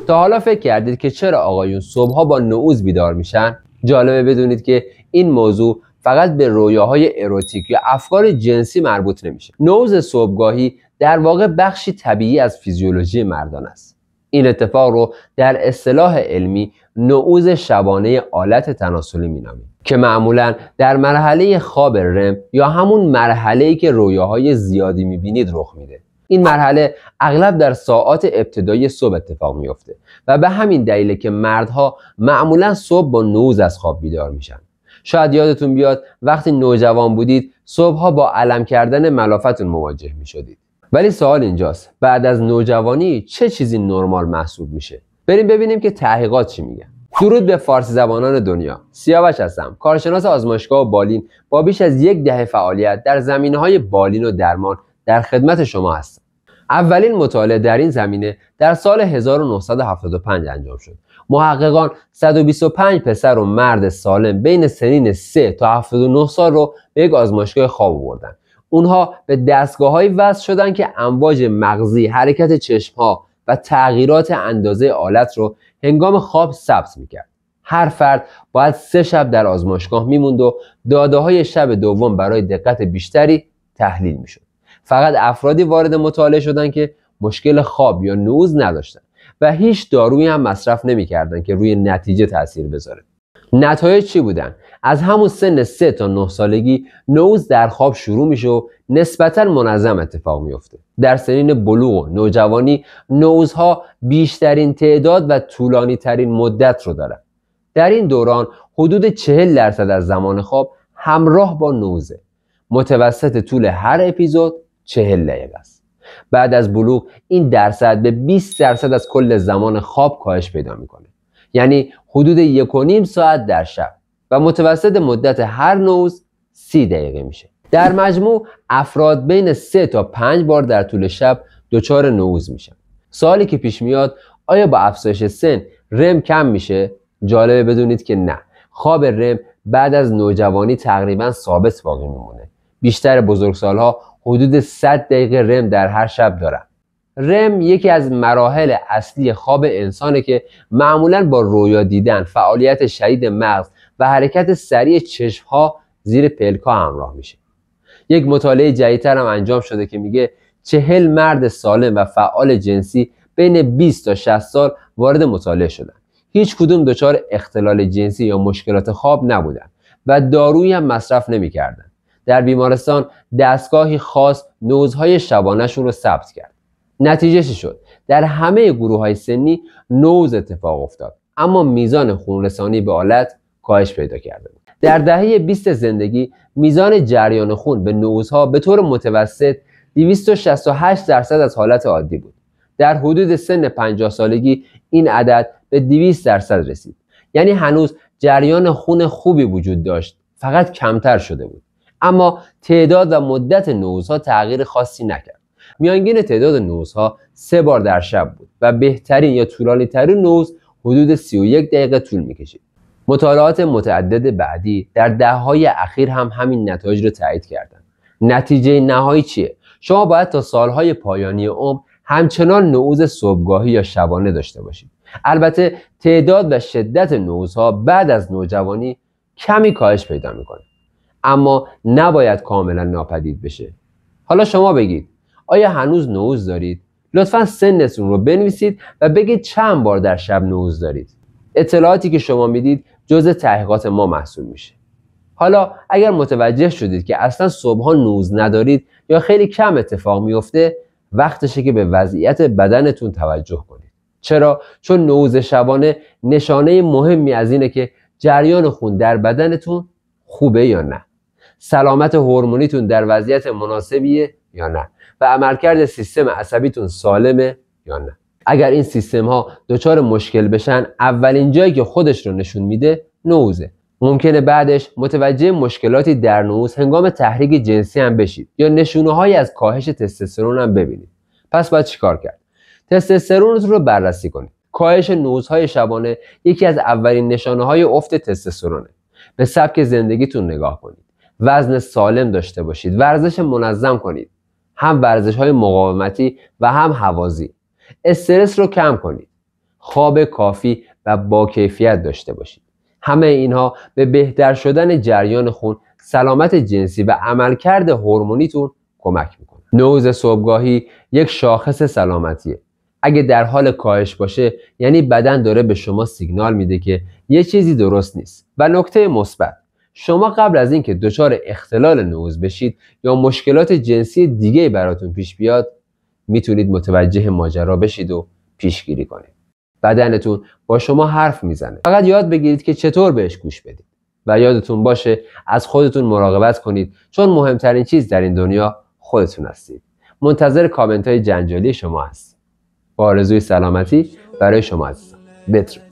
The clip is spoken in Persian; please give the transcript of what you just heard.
تا حالا فکر کردید که چرا آقایون صبحها با نعوذ بیدار میشن؟ جالبه بدونید که این موضوع فقط به رویاهای اروتیک یا افکار جنسی مربوط نمیشه. نعوذ صبحگاهی در واقع بخشی طبیعی از فیزیولوژی مردان است. این اتفاق رو در اصطلاح علمی نعوذ شبانه آلت تناسلی مینامیم که معمولاً در مرحله خواب رم یا همون مرحله‌ای که رویاهای زیادی میبینید رخ میده. این مرحله اغلب در ساعات ابتدایی صبح اتفاق میفته و به همین دلیله که مردها معمولاً صبح با نعوذ از خواب بیدار میشن. شاید یادتون بیاد وقتی نوجوان بودید صبحها با علم کردن ملافتون مواجه میشدید. ولی سوال اینجاست، بعد از نوجوانی چه چیزی نرمال محسوب میشه؟ بریم ببینیم که تحقیقات چی میگن. درود به فارسی زبانان دنیا. سیاوش هستم، کارشناس آزمایشگاه بالین با بیش از 10 دهه فعالیت در زمینه‌های بالین و درمان در خدمت شما هستم. اولین مطالعه در این زمینه در سال 1975 انجام شد. محققان 125 پسر و مرد سالم بین سنین 3 تا 79 سال رو به یک آزمایشگاه خواب آوردن. اونها به دستگاه‌هایی وصل شدن که امواج مغزی، حرکت چشم‌ها و تغییرات اندازه آلت رو هنگام خواب ثبت می‌کرد. هر فرد باید 3 شب در آزمایشگاه میموند و داده‌های شب دوم برای دقت بیشتری تحلیل می‌شد. فقط افرادی وارد مطالعه شدند که مشکل خواب یا نعوذ نداشتند و هیچ دارویی هم مصرف نمی‌کردند که روی نتیجه تأثیر بذاره. نتایج چی بودن؟ از همون سن 3 تا 9 سالگی نعوذ در خواب شروع میشه و نسبتاً منظم اتفاق میفته. در سنین بلوغ و نوجوانی نعوذها بیشترین تعداد و طولانی ترین مدت رو دارن. در این دوران حدود 40% از زمان خواب همراه با نعوذه. متوسط طول هر اپیزود 40 دقیقه است. بعد از بلوغ این درصد به 20% از کل زمان خواب کاهش پیدا میکنه. یعنی حدود 1.5 ساعت در شب و متوسط مدت هر نعوذ 30 دقیقه میشه. در مجموع افراد بین 3 تا 5 بار در طول شب دچار نعوذ میشن. سوالی که پیش میاد، آیا با افزایش سن رم کم میشه؟ جالبه بدونید که نه. خواب رم بعد از نوجوانی تقریبا ثابت باقی میمونه. بیشتر بزرگسالها حدود 100 دقیقه رم در هر شب دارن. رم یکی از مراحل اصلی خواب انسانه که معمولاً با رویا دیدن، فعالیت شدید مغز و حرکت سریع چشم‌ها زیر پلک‌ها همراه میشه. یک مطالعه جدیدتر هم انجام شده که میگه 40 مرد سالم و فعال جنسی بین 20 تا 60 سال وارد مطالعه شدن. هیچ کدوم دچار اختلال جنسی یا مشکلات خواب نبودن و دارویی هم مصرف نمی‌کردن. در بیمارستان دستگاهی خاص نعوذهای شبانه‌شون رو ثبت کرد. نتیجه چی شد؟ در همه گروه‌های سنی نعوذ اتفاق افتاد، اما میزان خونرسانی به آلت کاهش پیدا کرده بود. در دهه 20 زندگی میزان جریان خون به نعوذها به طور متوسط 268% از حالت عادی بود. در حدود سن 50 سالگی این عدد به 200% رسید. یعنی هنوز جریان خون خوبی وجود داشت، فقط کمتر شده بود. اما تعداد و مدت نعوذها تغییر خاصی نکرد. میانگین تعداد نعوذها 3 بار در شب بود و بهترین یا طولانی ترین نعوذ حدود 31 دقیقه طول میکشید. مطالعات متعدد بعدی در دهه‌های اخیر هم همین نتایج رو تایید کردند. نتیجه نهایی چیه؟ شما باید تا سالهای پایانی عمر همچنان نعوذ صبحگاهی یا شبانه داشته باشید. البته تعداد و شدت نعوذها بعد از نوجوانی کمی کاهش پیدا میکنه، اما نباید کاملا ناپدید بشه. حالا شما بگید، آیا هنوز نعوذ دارید؟ لطفاً سنتون رو بنویسید و بگید چند بار در شب نعوذ دارید. اطلاعاتی که شما میدید جزء تحقیقات ما محسوب میشه. حالا اگر متوجه شدید که اصلا صبحها نعوذ ندارید یا خیلی کم اتفاق میفته، وقتشه که به وضعیت بدنتون توجه کنید. چرا؟ چون نعوذ شبانه نشانه مهمی از اینه که جریان خون در بدنتون خوبه یا نه، سلامت هورمونیتون در وضعیت مناسبیه یا نه و عملکرد سیستم عصبیتون سالمه یا نه. اگر این سیستم ها دچار مشکل بشن، اولین جایی که خودش رو نشون میده نعوذه. ممکنه بعدش متوجه مشکلاتی در نعوذ هنگام تحریک جنسی هم بشید یا نشونه‌هایی از کاهش تستوسترون هم ببینید. پس باید چیکار کرد؟ تستوسترونتون رو بررسی کنید. کاهش نعوذهای شبانه یکی از اولین نشانه‌های افت تستوسترونه. به سبک زندگیتون نگاه کنید. وزن سالم داشته باشید. ورزش منظم کنید. هم ورزش‌های مقاومتی و هم هوازی. استرس رو کم کنید. خواب کافی و با کیفیت داشته باشید. همه اینها به بهتر شدن جریان خون، سلامت جنسی و عملکرد هورمونیتون کمک میکنه. نوز صبحگاهی یک شاخص سلامتیه. اگه در حال کاهش باشه یعنی بدن داره به شما سیگنال میده که یه چیزی درست نیست. و نکته مثبت، شما قبل از اینکه دچار اختلال نوز بشید یا مشکلات جنسی دیگه براتون پیش بیاد، میتونید متوجه ماجرا بشید و پیشگیری کنید. بدنتون با شما حرف میزنه. فقط یاد بگیرید که چطور بهش گوش بدید. و یادتون باشه از خودتون مراقبت کنید، چون مهمترین چیز در این دنیا خودتون هستید. منتظر کامنت های جنجالی شما هستم. با آرزوی سلامتی برای شما عزیزان. بدرود.